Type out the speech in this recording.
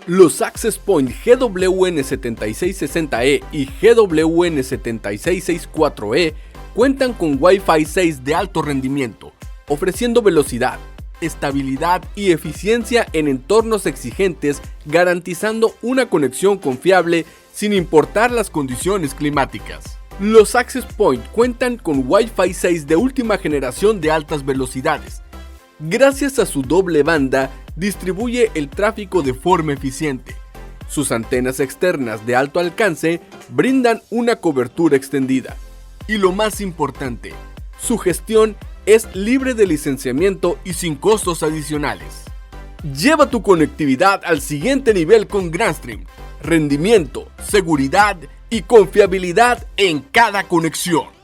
Los access point GWN7660E y GWN7664E cuentan con Wi-Fi 6 de alto rendimiento, ofreciendo velocidad, estabilidad y eficiencia en entornos exigentes, garantizando una conexión confiable sin importar las condiciones climáticas. Los access point cuentan con Wi-Fi 6 de última generación de altas velocidades. Gracias a su doble banda, distribuye el tráfico de forma eficiente. Sus antenas externas de alto alcance brindan una cobertura extendida. Y lo más importante, su gestión es libre de licenciamiento y sin costos adicionales. Lleva tu conectividad al siguiente nivel con Grandstream. Rendimiento, seguridad y confiabilidad en cada conexión.